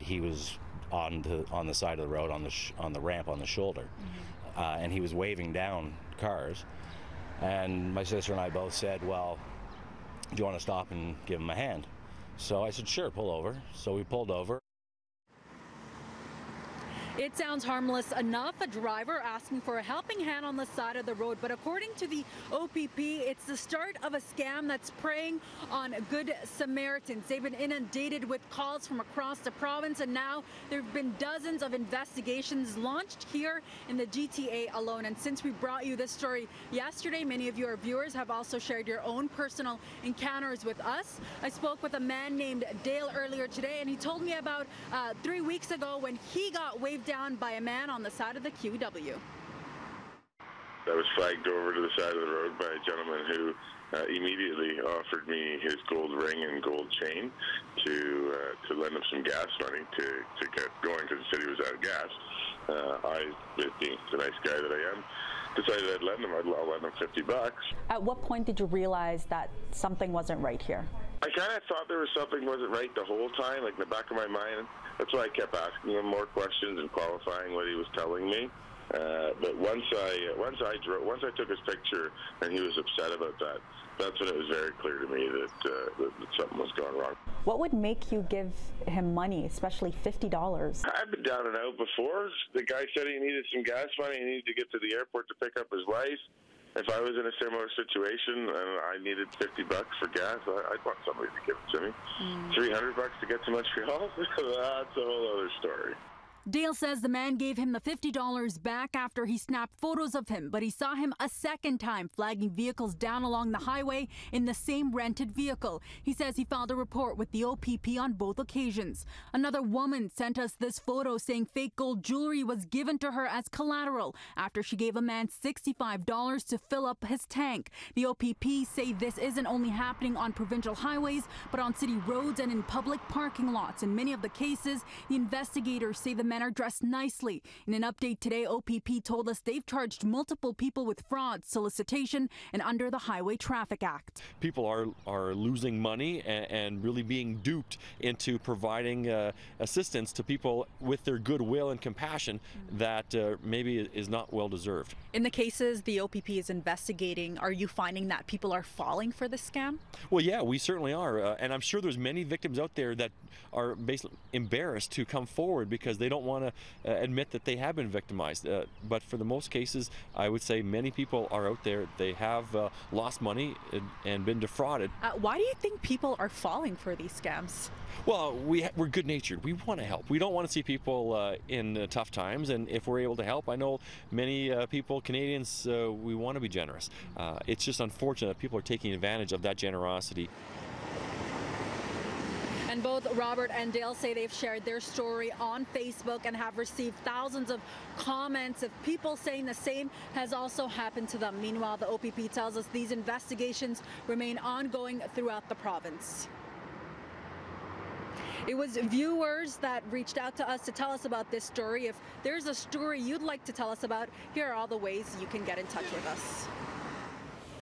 he was on the side of the road on the ramp on the shoulder, and he was waving down cars. And my sister and I both said, well, do you want to stop and give him a hand? So I said, sure, pull over. So we pulled over. It sounds harmless enough, a driver asking for a helping hand on the side of the road. But according to the OPP, it's the start of a scam that's preying on Good Samaritans. They've been inundated with calls from across the province, and now there have been dozens of investigations launched here in the GTA alone. And since we brought you this story yesterday, many of your viewers have also shared your own personal encounters with us. I spoke with a man named Dale earlier today, and he told me about 3 weeks ago when he got waved down by a man on the side of the QEW. I was flagged over to the side of the road by a gentleman who immediately offered me his gold ring and gold chain to lend him some gas money to get going because the city was out of gas. I, being the nice guy that I am, decided I'd lend him. I'll lend him $50. At what point did you realize that something wasn't right here? I kind of thought there was something wasn't right the whole time, like in the back of my mind. That's why I kept asking him more questions and qualifying what he was telling me. But once I took his picture and he was upset about that, that's when it was very clear to me that something was going wrong. What would make you give him money, especially $50? I've been down and out before. The guy said he needed some gas money. He needed to get to the airport to pick up his wife. If I was in a similar situation and I needed $50 for gas, I'd want somebody to give it to me. $300 to get to Montreal? That's a whole other story. Dale says the man gave him the $50 back after he snapped photos of him, but he saw him a second time flagging vehicles down along the highway in the same rented vehicle. He says he filed a report with the OPP on both occasions. Another woman sent us this photo saying fake gold jewelry was given to her as collateral after she gave a man $65 to fill up his tank. The OPP say this isn't only happening on provincial highways, but on city roads and in public parking lots. In many of the cases, the investigators say the men are dressed nicely. In an update today, OPP told us they've charged multiple people with fraud, solicitation, and under the Highway Traffic Act. People are losing money and really being duped into providing assistance to people with their goodwill and compassion that maybe is not well deserved. In the cases the OPP is investigating, are you finding that people are falling for the scam? Well, yeah, we certainly are. And I'm sure there's many victims out there that are basically embarrassed to come forward because they don't want to admit that they have been victimized. But for the most cases, I would say many people are out there. They have lost money and been defrauded. Why do you think people are falling for these scams? Well, we're good-natured. We want to help. We don't want to see people in tough times, and if we're able to help, I know many people, Canadians, we want to be generous. It's just unfortunate that people are taking advantage of that generosity. And both Robert and Dale say they've shared their story on Facebook and have received thousands of comments of people saying the same has also happened to them. Meanwhile, the OPP tells us these investigations remain ongoing throughout the province. It was viewers that reached out to us to tell us about this story. If there's a story you'd like to tell us about, here are all the ways you can get in touch with us.